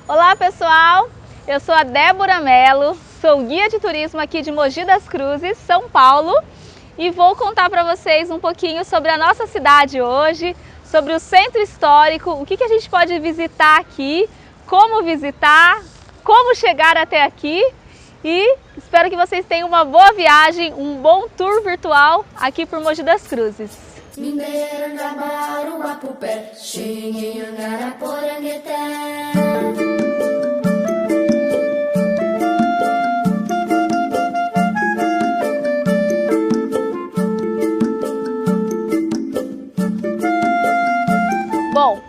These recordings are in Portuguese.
Olá pessoal, eu sou a Débora Mello, sou guia de turismo aqui de Mogi das Cruzes, São Paulo, e vou contar para vocês um pouquinho sobre a nossa cidade hoje, sobre o centro histórico, o que a gente pode visitar aqui, como visitar, como chegar até aqui, e espero que vocês tenham uma boa viagem, um bom tour virtual aqui por Mogi das Cruzes. Bom,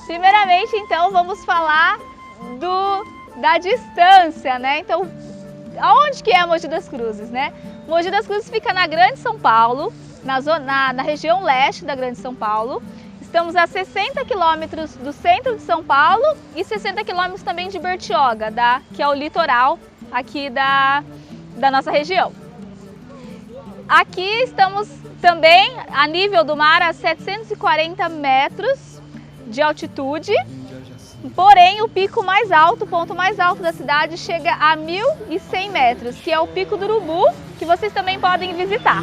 primeiramente então vamos falar da distância, né? Então, aonde que é Mogi das Cruzes, né? Mogi das Cruzes fica na Grande São Paulo, na região leste da Grande São Paulo. Estamos a 60 quilômetros do centro de São Paulo e 60 quilômetros também de Bertioga, que é o litoral aqui da nossa região. Aqui estamos também a nível do mar a 740 metros de altitude, porém o pico mais alto, o ponto mais alto da cidade chega a 1.100 metros, que é o Pico do Urubu, que vocês também podem visitar.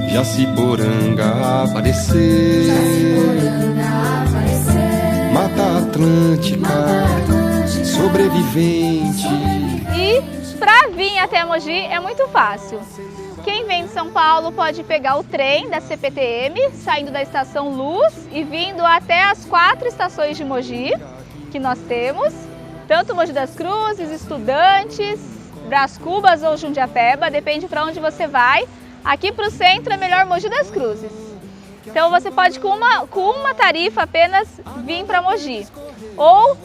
Jaciporanga aparecer, Mata Atlântica, sobrevivente. E para vir até Mogi é muito fácil. Quem vem de São Paulo pode pegar o trem da CPTM, saindo da Estação Luz e vindo até as 4 estações de Mogi que nós temos, tanto Mogi das Cruzes, Estudantes, Brás Cubas ou Jundiapeba, depende para onde você vai. Aqui para o centro é melhor Mogi das Cruzes. Então você pode com uma tarifa apenas vir para Mogi. Ou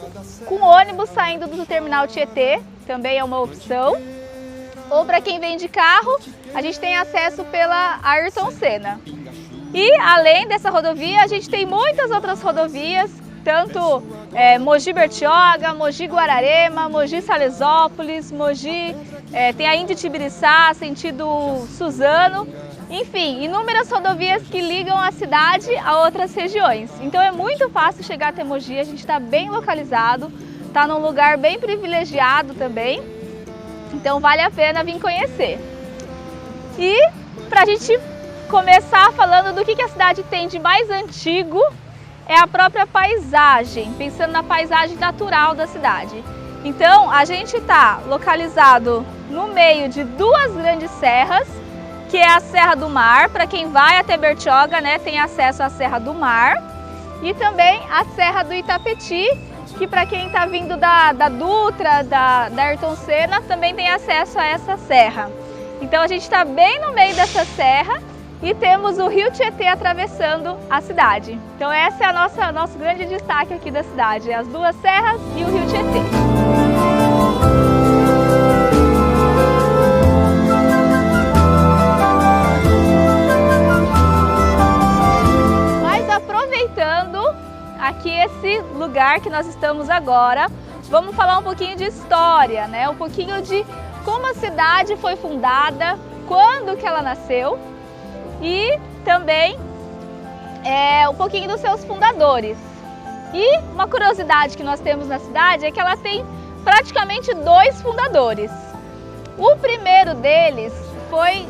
com ônibus saindo do terminal Tietê, também é uma opção. Ou para quem vem de carro, a gente tem acesso pela Ayrton Senna. E além dessa rodovia, a gente tem muitas outras rodovias, tanto Mogi Bertioga, Mogi Guararema, Mogi Salesópolis, Mogi, tem a Índio Tibiriçá, sentido Suzano. Enfim, inúmeras rodovias que ligam a cidade a outras regiões. Então é muito fácil chegar até Mogi, a gente está bem localizado, está num lugar bem privilegiado também. Então vale a pena vir conhecer. E para a gente começar falando do que a cidade tem de mais antigo, é a própria paisagem, pensando na paisagem natural da cidade. Então a gente está localizado no meio de 2 grandes serras, que é a Serra do Mar, para quem vai até Bertioga, né, tem acesso à Serra do Mar, e também a Serra do Itapetí, que para quem está vindo da Dutra, da Ayrton Senna, também tem acesso a essa serra. Então a gente está bem no meio dessa serra e temos o Rio Tietê atravessando a cidade. Então esse é nosso grande destaque aqui da cidade, as 2 serras e o Rio Tietê. Aqui esse lugar que nós estamos agora, vamos falar um pouquinho de história, né? Um pouquinho de como a cidade foi fundada, quando que ela nasceu e também um pouquinho dos seus fundadores. E uma curiosidade que nós temos na cidade é que ela tem praticamente 2 fundadores. O primeiro deles foi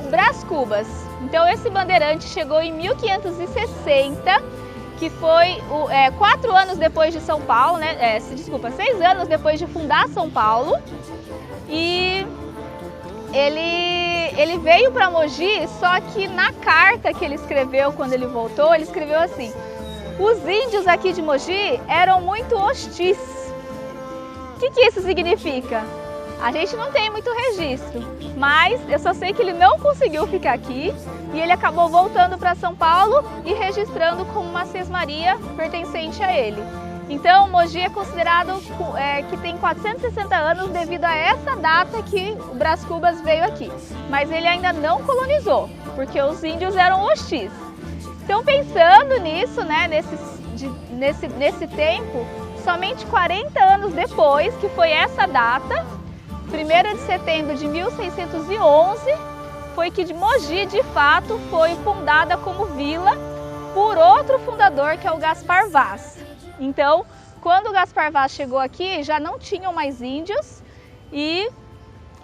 o Brás Cubas. Então esse bandeirante chegou em 1560, que foi 4 anos depois de São Paulo, né? 6 anos depois de fundar São Paulo. E ele veio para Mogi, só que na carta que ele escreveu quando ele voltou, ele escreveu assim: os índios aqui de Mogi eram muito hostis. O que isso significa? A gente não tem muito registro, mas eu só sei que ele não conseguiu ficar aqui e ele acabou voltando para São Paulo e registrando como uma sesmaria pertencente a ele. Então, Mogi é considerado que tem 460 anos devido a essa data que o Brás Cubas veio aqui. Mas ele ainda não colonizou, porque os índios eram hostis. Então, pensando nisso, né, nesse tempo, somente 40 anos depois, que foi essa data, 1º de setembro de 1611, foi que Mogi, de fato, foi fundada como vila por outro fundador, que é o Gaspar Vaz. Então, quando o Gaspar Vaz chegou aqui, já não tinham mais índios e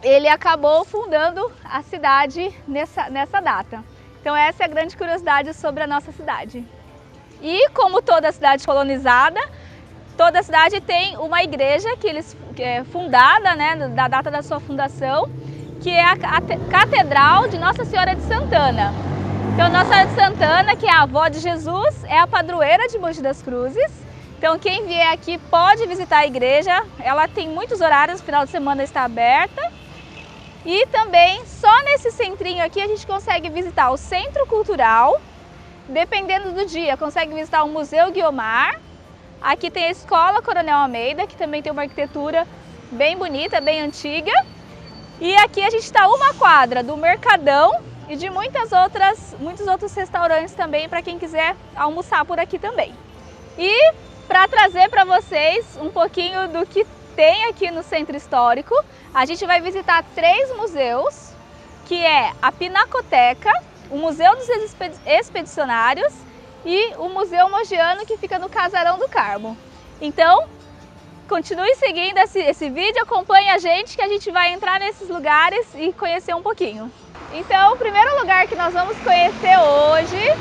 ele acabou fundando a cidade nessa data. Então, essa é a grande curiosidade sobre a nossa cidade. E como toda cidade colonizada, toda cidade tem uma igreja que é fundada, né, da data da sua fundação, que é a Catedral de Nossa Senhora de Santana. Então, Nossa Senhora de Santana, que é a avó de Jesus, é a padroeira de Mogi das Cruzes. Então, quem vier aqui pode visitar a igreja. Ela tem muitos horários, no final de semana está aberta. E também, só nesse centrinho aqui, a gente consegue visitar o Centro Cultural. Dependendo do dia, consegue visitar o Museu Guiomar. Aqui tem a Escola Coronel Almeida, que também tem uma arquitetura bem bonita, bem antiga. E aqui a gente está uma quadra do Mercadão e de muitos outros restaurantes também, para quem quiser almoçar por aqui também. E para trazer para vocês um pouquinho do que tem aqui no Centro Histórico, a gente vai visitar 3 museus, que é a Pinacoteca, o Museu dos Expedicionários e o Museu Mogiano, que fica no Casarão do Carmo. Então, continue seguindo esse vídeo, acompanhe a gente que a gente vai entrar nesses lugares e conhecer um pouquinho. Então, o primeiro lugar que nós vamos conhecer hoje,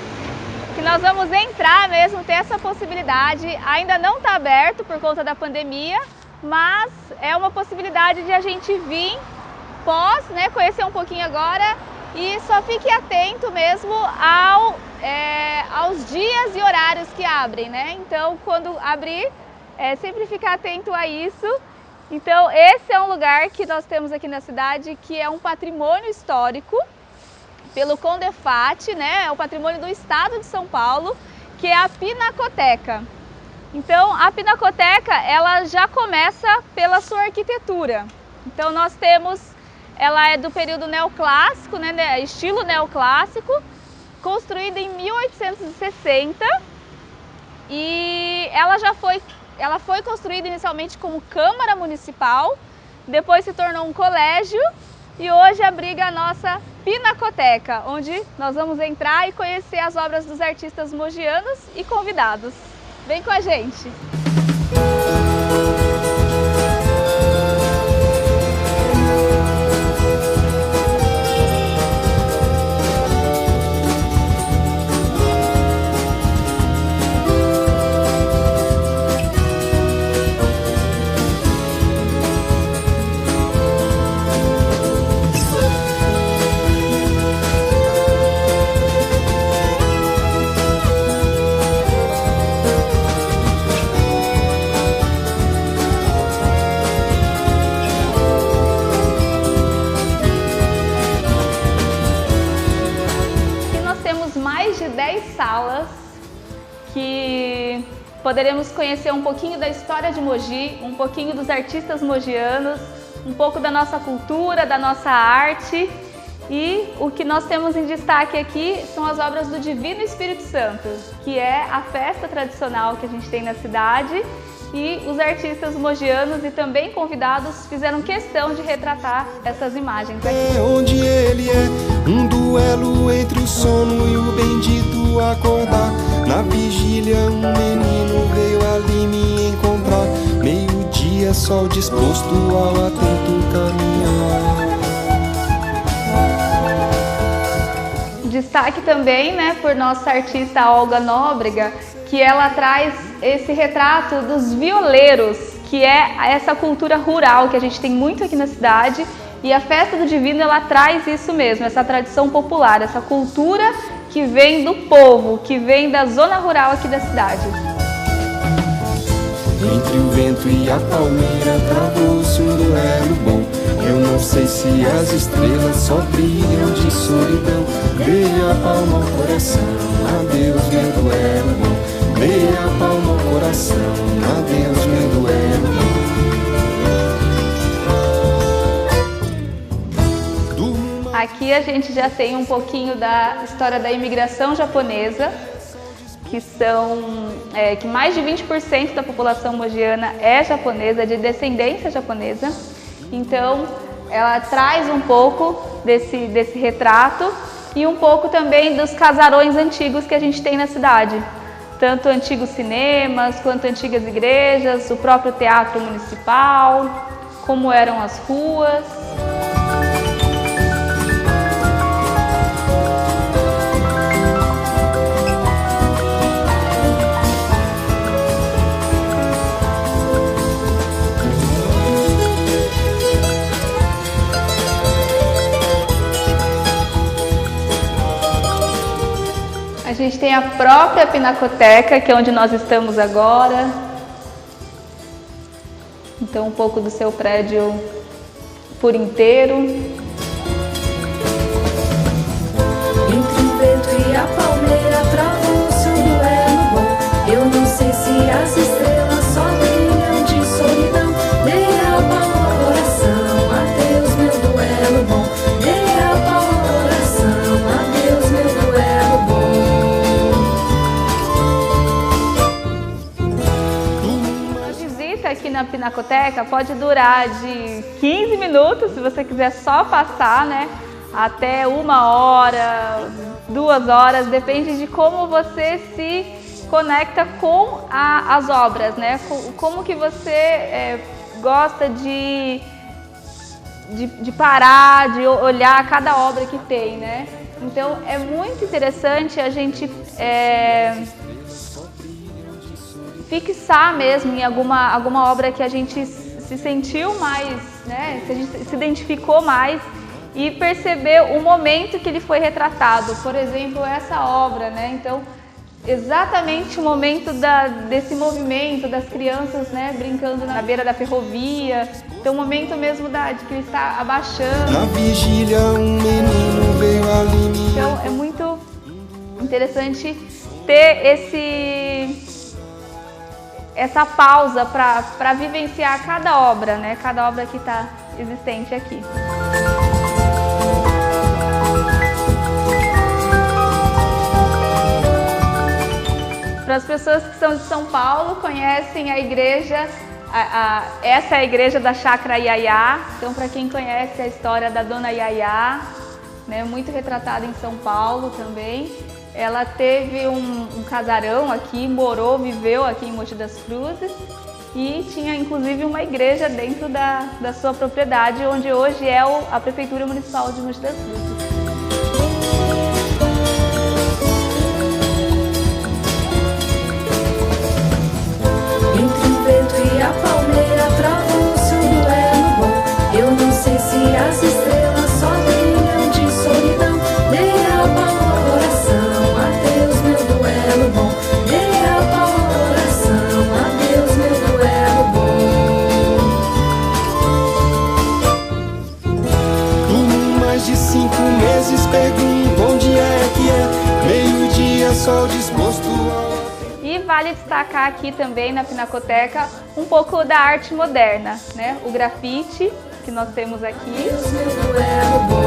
que nós vamos entrar mesmo, ter essa possibilidade, ainda não está aberto por conta da pandemia, mas é uma possibilidade de a gente vir né, conhecer um pouquinho agora, e só fique atento mesmo aos dias e horários que abrem, né? Então, quando abrir, sempre ficar atento a isso. Então, esse é um lugar que nós temos aqui na cidade, que é um patrimônio histórico pelo CONDEFAT, né? É o patrimônio do Estado de São Paulo, que é a Pinacoteca. Então, a Pinacoteca, ela já começa pela sua arquitetura. Então, nós temos, ela é do período neoclássico, né? Estilo neoclássico, construída em 1860, e ela foi construída inicialmente como Câmara Municipal, depois se tornou um colégio e hoje abriga a nossa Pinacoteca, onde nós vamos entrar e conhecer as obras dos artistas mogianos e convidados. Vem com a gente! Salas que poderemos conhecer um pouquinho da história de Mogi, um pouquinho dos artistas mogianos, um pouco da nossa cultura, da nossa arte, e o que nós temos em destaque aqui são as obras do Divino Espírito Santo, que é a festa tradicional que a gente tem na cidade, e os artistas mogianos e também convidados fizeram questão de retratar essas imagens aqui. É onde ele é, um duelo entre o sono e o bendito acordar. Na vigília um menino veio ali me encontrar. Meio-dia, sol disposto ao atento caminhar. Destaque também, né, por nossa artista Olga Nóbrega, que ela traz esse retrato dos violeiros, que é essa cultura rural que a gente tem muito aqui na cidade, e a Festa do Divino ela traz isso mesmo, essa tradição popular, essa cultura que vem do povo, que vem da zona rural aqui da cidade. Entre o vento e a palmeira travou-se um duelo bom. Eu não sei se as estrelas só brilham de solidão. Dei a palma ao coração, adeus meu duelo bom. Dei a palma ao coração, adeus meu duelo bom. Aqui a gente já tem um pouquinho da história da imigração japonesa, que mais de 20% da população mogiana é japonesa, de descendência japonesa. Então, ela traz um pouco desse retrato e um pouco também dos casarões antigos que a gente tem na cidade. Tanto antigos cinemas, quanto antigas igrejas, o próprio teatro municipal, como eram as ruas. A gente tem a própria Pinacoteca, que é onde nós estamos agora. Então, um pouco do seu prédio por inteiro. Entre o vento e a palmeira, trava-se um duelo bom. Eu não sei se as estrelas só brilham de solidão. Dei a palma ao coração, adeus meu duelo bom. Dei a palma ao coração, adeus meu duelo bom. Aqui na Pinacoteca pode durar de 15 minutos, se você quiser só passar, né? Até 1 hora, 2 horas, depende de como você se conecta com as obras, né? Como que você gosta de parar, de olhar cada obra que tem, né? Então é muito interessante a gente fixar mesmo em alguma obra que a gente se sentiu mais, né, que a gente se identificou mais e perceber o momento que ele foi retratado. Por exemplo, essa obra, né? Então, exatamente o momento desse movimento das crianças, né, brincando na beira da ferrovia. Então, o momento mesmo de que ele está abaixando. Na vigília um menino veio ali. Então, é muito interessante ter essa pausa para vivenciar cada obra, né? Cada obra que está existente aqui. Para as pessoas que são de São Paulo, conhecem a igreja, essa é a igreja da Chácara Iaiá. Então, para quem conhece a história da Dona Iaiá, né, muito retratada em São Paulo também. Ela teve um casarão aqui, viveu aqui em Mogi das Cruzes e tinha inclusive uma igreja dentro da sua propriedade, onde hoje é a Prefeitura Municipal de Mogi das Cruzes. Entre o vento e a palmeira, trava-se um duelo bom. Eu não sei se as estrelas só brilham de solidão. Dei a palma ao coração, adeus meu duelo bom. Dei a palma ao coração, adeus meu duelo bom. Em mais de 5 meses pergunto onde é que é. Meio-dia, sol disposto ao... E vale destacar aqui também na Pinacoteca um pouco da arte moderna, né? O grafite que nós temos aqui. Adeus meu duelo bom.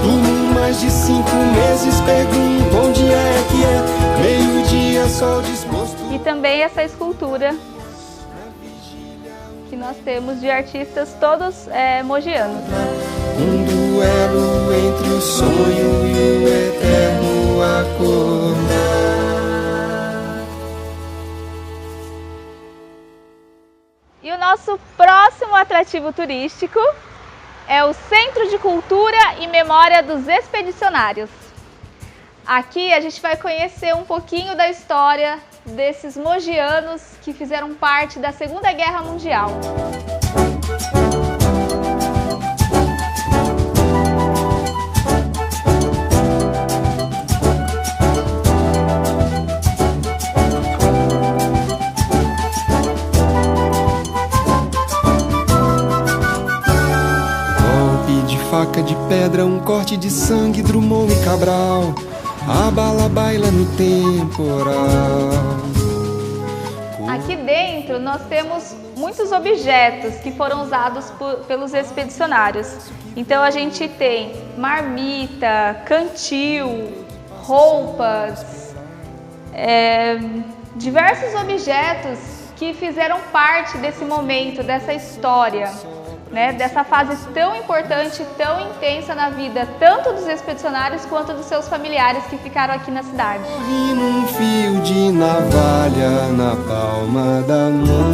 Em mais de 5 meses pergunto onde é que é. Meio-dia, sol disposto. E também essa escultura que nós temos de artistas todos mogianos. Um duelo entre o sonho e o eterno acordar. E o nosso próximo atrativo turístico é o Centro de Cultura e Memória dos Expedicionários. Aqui a gente vai conhecer um pouquinho da história desses mogianos que fizeram parte da Segunda Guerra Mundial. Faca de pedra, um corte de sangue, Drummond e Cabral. A bala baila no temporal. Aqui dentro nós temos muitos objetos que foram usados pelos expedicionários. Então a gente tem marmita, cantil, roupas, diversos objetos que fizeram parte desse momento, dessa história, né, dessa fase tão importante, tão intensa na vida, tanto dos expedicionários quanto dos seus familiares que ficaram aqui na cidade. Corre num fio de navalha na palma da mão.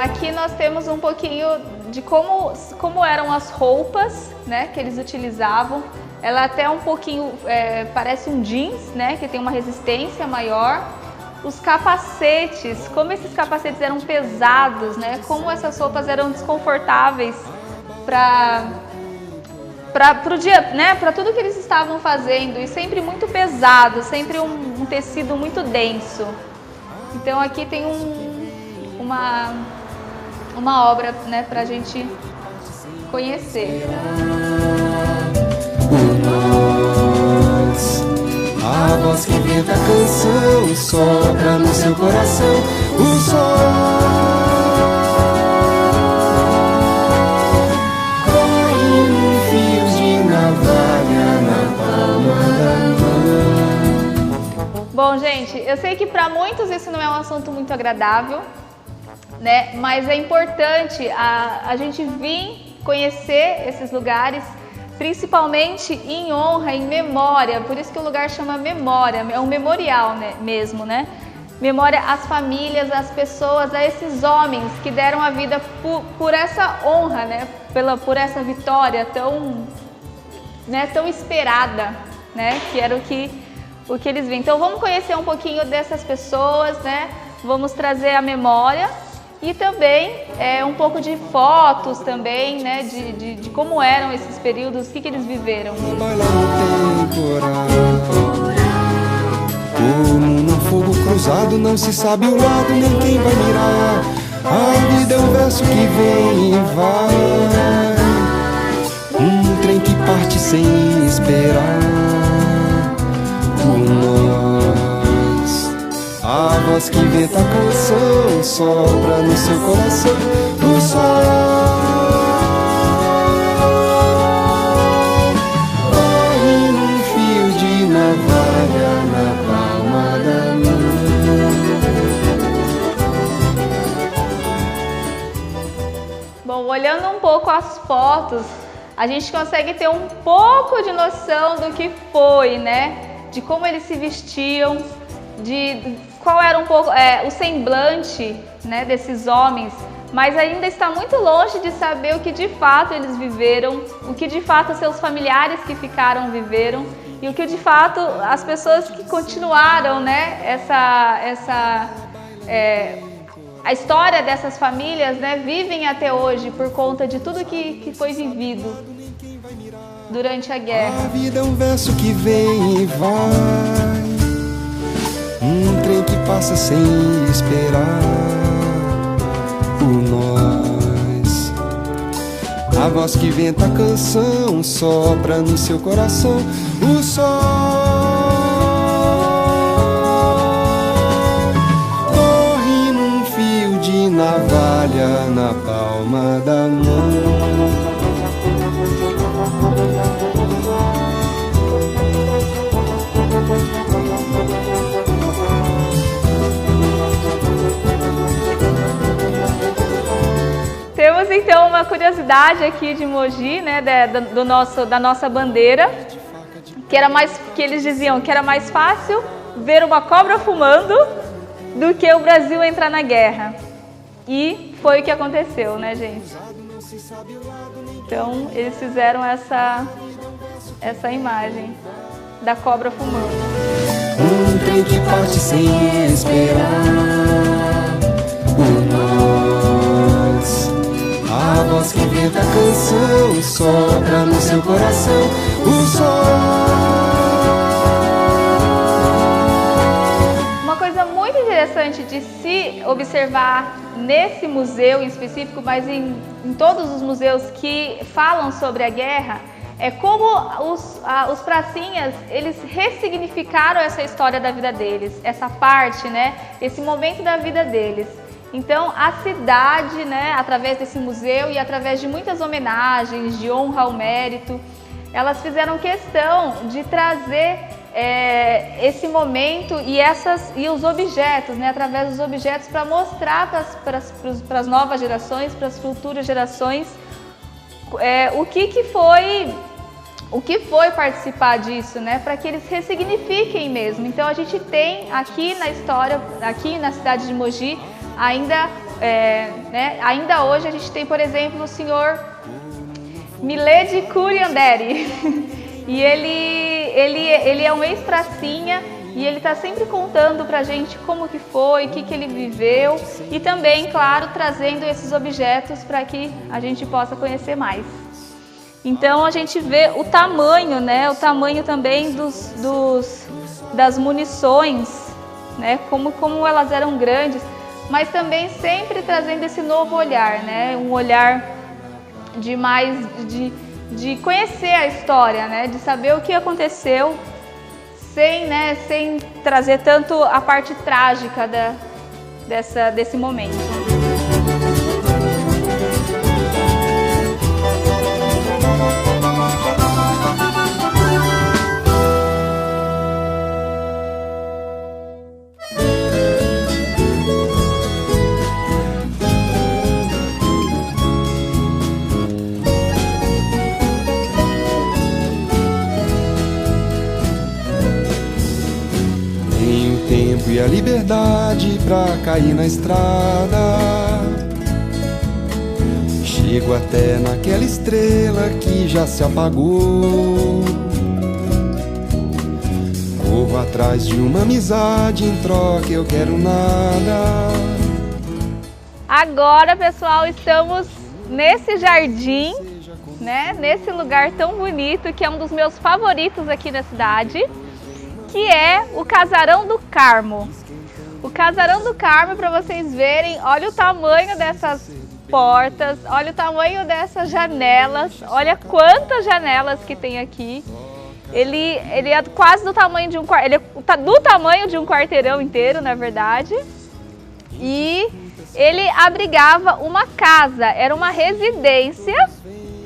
Aqui nós temos um pouquinho de como eram as roupas, né, que eles utilizavam. Ela até um pouquinho parece um jeans, né, que tem uma resistência maior. Os capacetes, como esses capacetes eram pesados, né, como essas roupas eram desconfortáveis para o dia, né, para tudo que eles estavam fazendo, e sempre muito pesado, sempre um tecido muito denso. Então aqui tem uma obra, né, para a gente conhecer. A voz que inventa a canção sopra no seu coração o sol. Corre num fio de navalha na palma da mão. Bom, gente, eu sei que para muitos isso não é um assunto muito agradável, né? Mas é importante a gente vir conhecer esses lugares, principalmente em honra, em memória. Por isso que o lugar chama memória, é um memorial, né, mesmo, né? Memória às famílias, às pessoas, a esses homens que deram a vida por essa honra, né? Por essa vitória tão, né, tão esperada, né? Que era o que eles viam. Então vamos conhecer um pouquinho dessas pessoas, né? Vamos trazer a memória. E também um pouco de fotos também, né, de como eram esses períodos, o que eles viveram. Baila no temporal, como num fogo cruzado, não se sabe o lado nem quem vai mirar. A vida é um verso que vem e vai, um trem que parte sem esperar por nós. A voz que inventa a canção sopra no seu coração o sol. Corre num fio de navalha na palma da mão. Bom, olhando um pouco as fotos, a gente consegue ter um pouco de noção do que foi, né? De como eles se vestiam, de qual era um pouco o semblante, né, desses homens, mas ainda está muito longe de saber o que de fato eles viveram, o que de fato seus familiares que ficaram viveram e o que de fato as pessoas que continuaram, né, a história dessas famílias, né, vivem até hoje por conta de tudo que foi vivido durante a guerra. A vida é um verso que vem e vai, um trem que passa sem esperar por nós. A voz que inventa a canção sopra no seu coração o sol. Corre num fio de navalha na palma da mão. Temos então uma curiosidade aqui de Mogi, né, da nossa bandeira, que eles diziam que era mais fácil ver uma cobra fumando do que o Brasil entrar na guerra. E foi o que aconteceu, né, gente? Então eles fizeram essa imagem da cobra fumando. Um trem que parte sem esperar por nós. A voz que inventa a canção sopra no seu coração o sol. Uma coisa muito interessante de se observar nesse museu em específico, mas em todos os museus que falam sobre a guerra, é como os pracinhas, eles ressignificaram essa história da vida deles, essa parte, né, esse momento da vida deles. Então, a cidade, né, através desse museu e através de muitas homenagens, de honra ao mérito, elas fizeram questão de trazer esse momento e os objetos, né, através dos objetos, para mostrar para as novas gerações, para as futuras gerações, o que foi participar disso, né, para que eles ressignifiquem mesmo. Então a gente tem aqui na história, aqui na cidade de Mogi, ainda hoje a gente tem, por exemplo, o senhor Milede Curianderi. E ele é um ex-pracinha e ele está sempre contando pra gente como que foi, o que ele viveu e também, claro, trazendo esses objetos para que a gente possa conhecer mais. Então a gente vê o tamanho, né? O tamanho também das munições, né? Como elas eram grandes, mas também sempre trazendo esse novo olhar, né? Um olhar de conhecer a história, né? De saber o que aconteceu, sem trazer tanto a parte trágica desse momento. E a liberdade pra cair na estrada. Chego até naquela estrela que já se apagou. Corro atrás de uma amizade, em troca eu quero nada. Agora, pessoal, estamos nesse jardim, né? Nesse lugar tão bonito, que é um dos meus favoritos aqui da cidade, que é o Casarão do Carmo. O Casarão do Carmo, para vocês verem, olha o tamanho dessas portas, olha o tamanho dessas janelas, olha quantas janelas que tem aqui. Ele é quase do tamanho de um quarteirão, ele é do tamanho de um quarteirão inteiro, na verdade. E ele abrigava uma casa, era uma residência,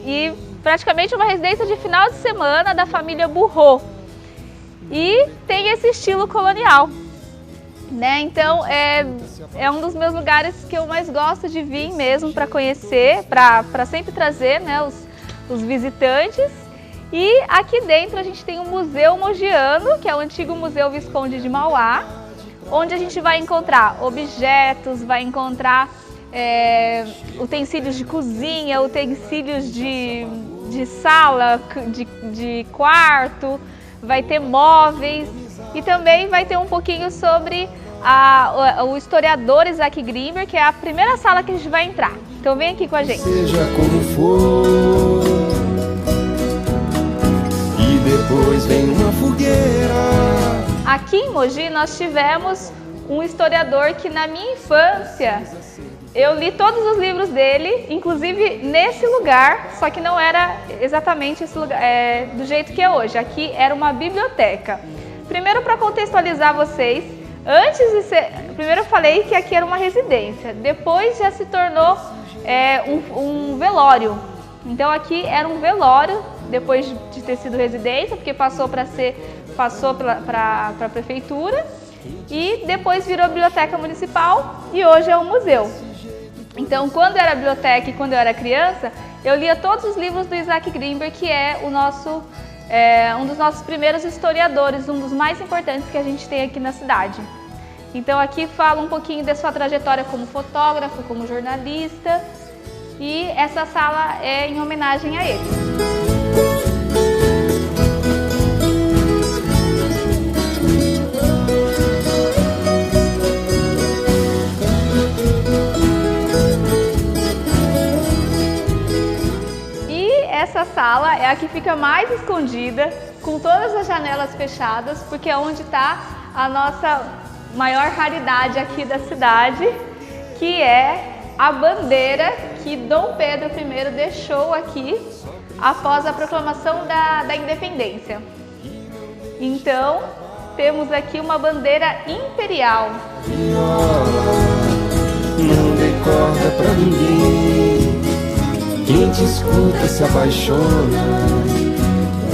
e praticamente uma residência de final de semana da família Burro. E tem esse estilo colonial, né? Então é um dos meus lugares que eu mais gosto de vir mesmo para conhecer, para sempre trazer, né, os visitantes. E aqui dentro a gente tem o Museu Mogiano, que é o antigo Museu Visconde de Mauá, onde a gente vai encontrar objetos, vai encontrar utensílios de cozinha, utensílios de sala, de quarto. Vai ter móveis e também vai ter um pouquinho sobre o historiador Isaac Grimber, que é a primeira sala que a gente vai entrar. Então vem aqui com a gente. Seja como for, e depois vem uma fogueira. Aqui em Mogi nós tivemos um historiador que na minha infância eu li todos os livros dele, inclusive nesse lugar, só que não era exatamente esse lugar, do jeito que é hoje. Aqui era uma biblioteca. Primeiro, para contextualizar vocês, primeiro eu falei que aqui era uma residência, depois já se tornou um velório. Então aqui era um velório, depois de ter sido residência, porque passou para a prefeitura, e depois virou biblioteca municipal e hoje é um museu. Então, quando era biblioteca e quando eu era criança, eu lia todos os livros do Isaac Grimber, que é um dos nossos primeiros historiadores, um dos mais importantes que a gente tem aqui na cidade. Então, aqui fala um pouquinho da sua trajetória como fotógrafo, como jornalista, e essa sala é em homenagem a ele. Essa sala é a que fica mais escondida, com todas as janelas fechadas, porque é onde está a nossa maior raridade aqui da cidade, que é a bandeira que Dom Pedro I deixou aqui após a proclamação da independência. Então, temos aqui uma bandeira imperial. Viola, não dê corda pra ninguém. Quem te escuta se apaixona,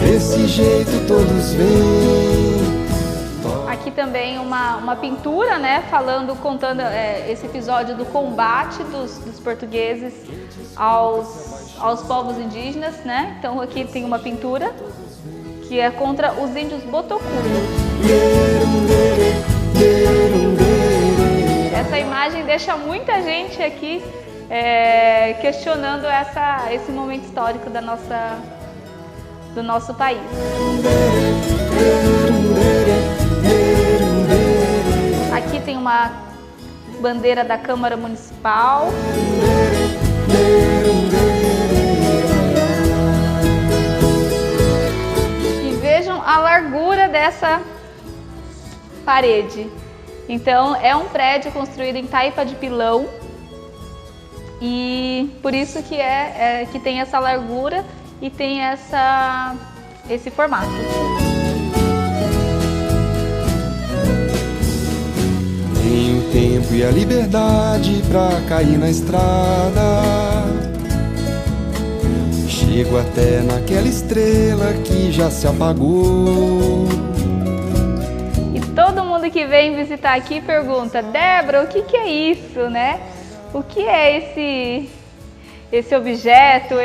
desse jeito todos vêm. também uma pintura, né, contando esse episódio do combate dos portugueses aos povos indígenas, né? Então aqui tem uma pintura que é contra os índios Botocudo. Essa imagem deixa muita gente aqui questionando esse momento histórico do nosso país. Aqui tem uma bandeira da Câmara Municipal. E vejam a largura dessa parede. Então, é um prédio construído em taipa de pilão e por isso que tem essa largura e tem esse formato. Tenho o tempo e a liberdade pra cair na estrada. Chego até naquela estrela que já se apagou. E todo mundo que vem visitar aqui pergunta: Débora, o que é isso, né? O que é esse objeto,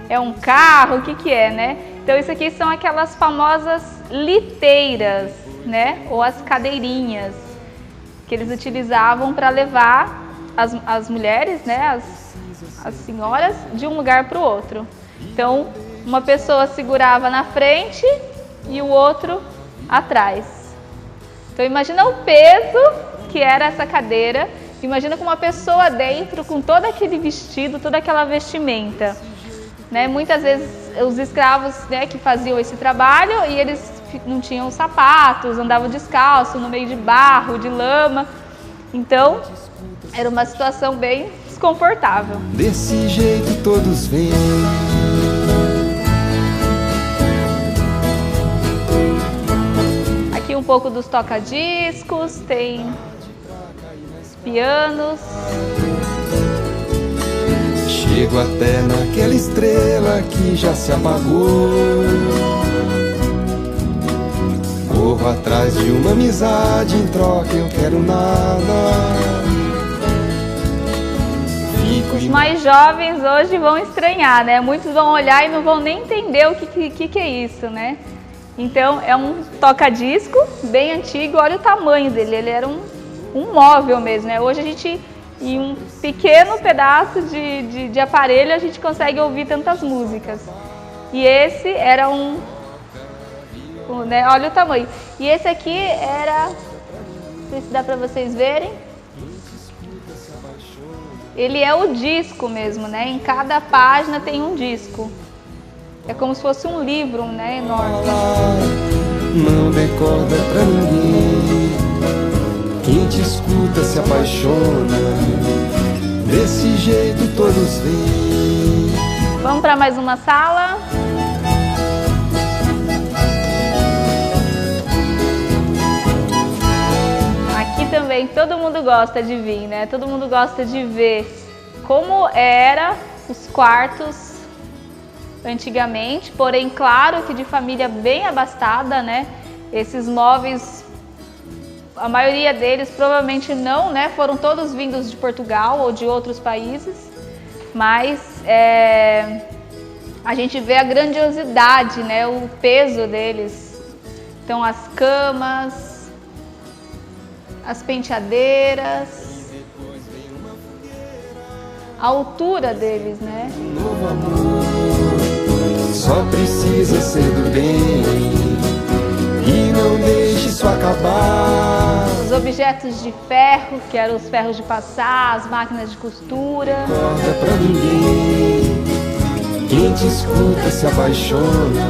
é um carro, o que é, né? Então isso aqui são aquelas famosas liteiras, né? Ou as cadeirinhas que eles utilizavam para levar as mulheres, né? As senhoras de um lugar para o outro. Então uma pessoa segurava na frente e o outro atrás. Então imagina o peso que era essa cadeira. Imagina com uma pessoa dentro, com todo aquele vestido, toda aquela vestimenta. Né? Muitas vezes os escravos, né, que faziam esse trabalho e eles não tinham sapatos, andavam descalço no meio de barro, de lama. Então, era uma situação bem desconfortável. Desse jeito todos vêm. Aqui um pouco dos toca-discos, tem pianos. Chego até naquela estrela que já se apagou. Corro atrás de uma amizade, em troca eu quero nada. Os mais jovens hoje vão estranhar, né? Muitos vão olhar e não vão nem entender o que é isso, né? Então é um toca-disco bem antigo, olha o tamanho dele, ele era um móvel mesmo, né? Hoje a gente, em um pequeno pedaço de aparelho, a gente consegue ouvir tantas músicas. E esse era né? Olha o tamanho. E esse aqui era, não sei se dá para vocês verem, ele é o disco mesmo, né? Em cada página tem um disco. É como se fosse um livro, né? Enorme. Não decorda pra ninguém. Quem te escuta se apaixona. Desse jeito todos vêm. Vamos para mais uma sala. Aqui também todo mundo gosta de vir, né? Todo mundo gosta de ver como era os quartos antigamente, porém claro que de família bem abastada, né? Esses móveis, a maioria deles provavelmente não, né? Foram todos vindos de Portugal ou de outros países, mas a gente vê a grandiosidade, né? O peso deles. Então as camas, as penteadeiras, a altura deles, né? Novo amor só precisa ser do bem e não deixe isso acabar. Os objetos de ferro, que eram os ferros de passar, as máquinas de costura. Corda pra ninguém. Quem te escuta se apaixona.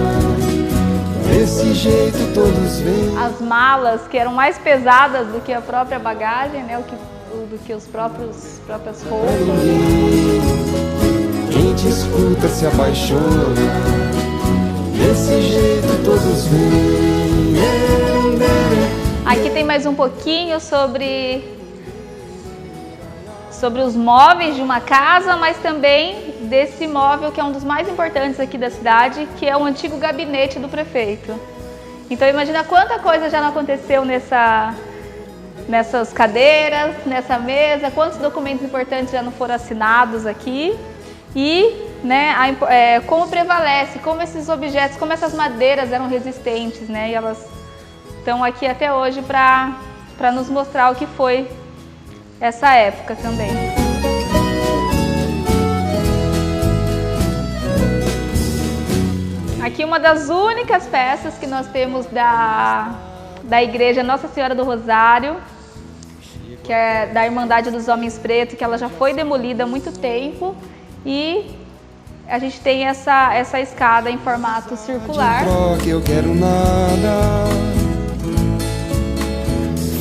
Desse jeito todos vêm. As malas, que eram mais pesadas do que a própria bagagem, né? Do que os próprias roupas. Quem te escuta se apaixona. Desse jeito todos vêm. Aqui tem mais um pouquinho sobre os móveis de uma casa, mas também desse móvel que é um dos mais importantes aqui da cidade, que é o antigo gabinete do prefeito. Então imagina quanta coisa já não aconteceu nessas cadeiras, nessa mesa, quantos documentos importantes já não foram assinados aqui e, né, como prevalece, como esses objetos, como essas madeiras eram resistentes, né, e elas estão aqui até hoje para nos mostrar o que foi essa época também. Aqui uma das únicas peças que nós temos da igreja Nossa Senhora do Rosário, que é da Irmandade dos Homens Pretos, que ela já foi demolida há muito tempo e a gente tem essa escada em formato circular. Eu quero nada.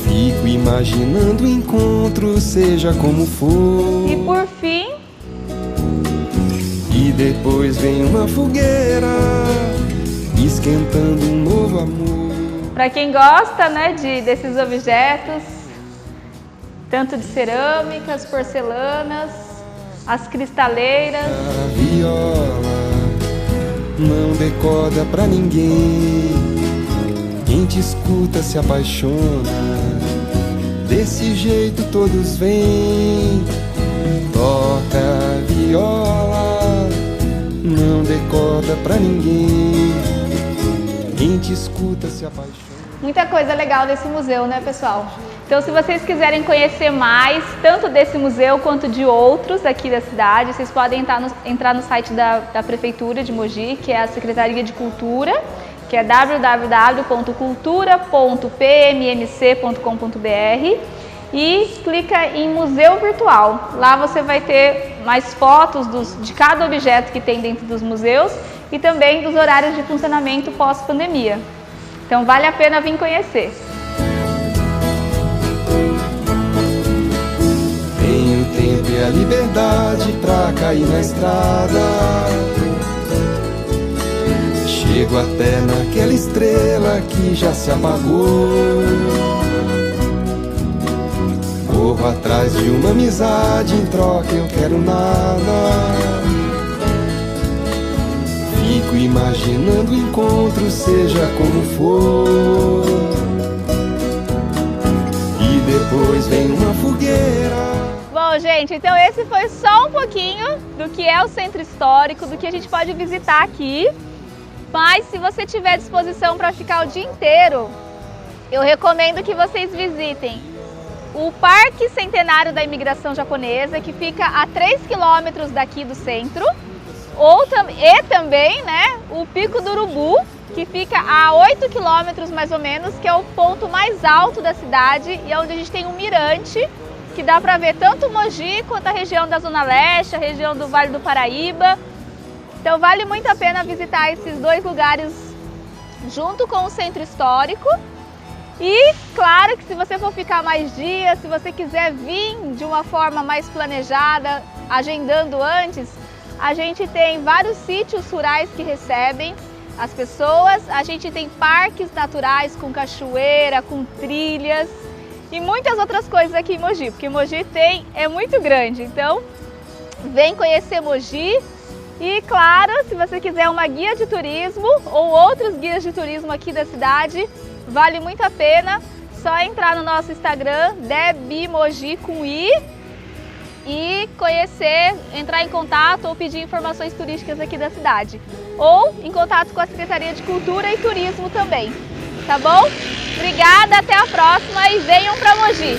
Fico imaginando o encontro, seja como for. E por fim... E depois vem uma fogueira, esquentando um novo amor. Para quem gosta, né, desses objetos, tanto de cerâmicas, porcelanas, as cristaleiras. A viola não decoda pra ninguém. Quem te escuta se apaixona. Desse jeito todos vêm. Toca a viola, não decoda pra ninguém. Quem te escuta se apaixona. Muita coisa legal desse museu, né, pessoal? Então, se vocês quiserem conhecer mais, tanto desse museu quanto de outros aqui da cidade, vocês podem entrar no site da Prefeitura de Mogi, que é a Secretaria de Cultura, que é www.cultura.pmmc.com.br, e clica em Museu Virtual. Lá você vai ter mais fotos de cada objeto que tem dentro dos museus e também dos horários de funcionamento pós-pandemia. Então vale a pena vir conhecer. Tenho tempo e a liberdade pra cair na estrada. Chego até naquela estrela que já se apagou. Corro atrás de uma amizade, em troca eu quero nada. Fico imaginando o encontro, seja como for. E depois vem uma fogueira. Bom, gente, então esse foi só um pouquinho do que é o Centro Histórico, do que a gente pode visitar aqui. Mas se você tiver disposição para ficar o dia inteiro, eu recomendo que vocês visitem o Parque Centenário da Imigração Japonesa, que fica a 3 quilômetros daqui do centro, e também, né, o Pico do Urubu, que fica a 8 quilômetros mais ou menos, que é o ponto mais alto da cidade e é onde a gente tem um mirante, que dá para ver tanto Mogi quanto a região da Zona Leste, a região do Vale do Paraíba. Então vale muito a pena visitar esses dois lugares junto com o Centro Histórico. E claro que se você for ficar mais dias, se você quiser vir de uma forma mais planejada, agendando antes, a gente tem vários sítios rurais que recebem as pessoas, a gente tem parques naturais com cachoeira, com trilhas e muitas outras coisas aqui em Mogi, porque Mogi é muito grande, então vem conhecer Mogi. E claro, se você quiser uma guia de turismo ou outros guias de turismo aqui da cidade, vale muito a pena, só entrar no nosso Instagram, debimogi com i, e conhecer, entrar em contato ou pedir informações turísticas aqui da cidade. Ou em contato com a Secretaria de Cultura e Turismo também, tá bom? Obrigada, até a próxima e venham para Mogi!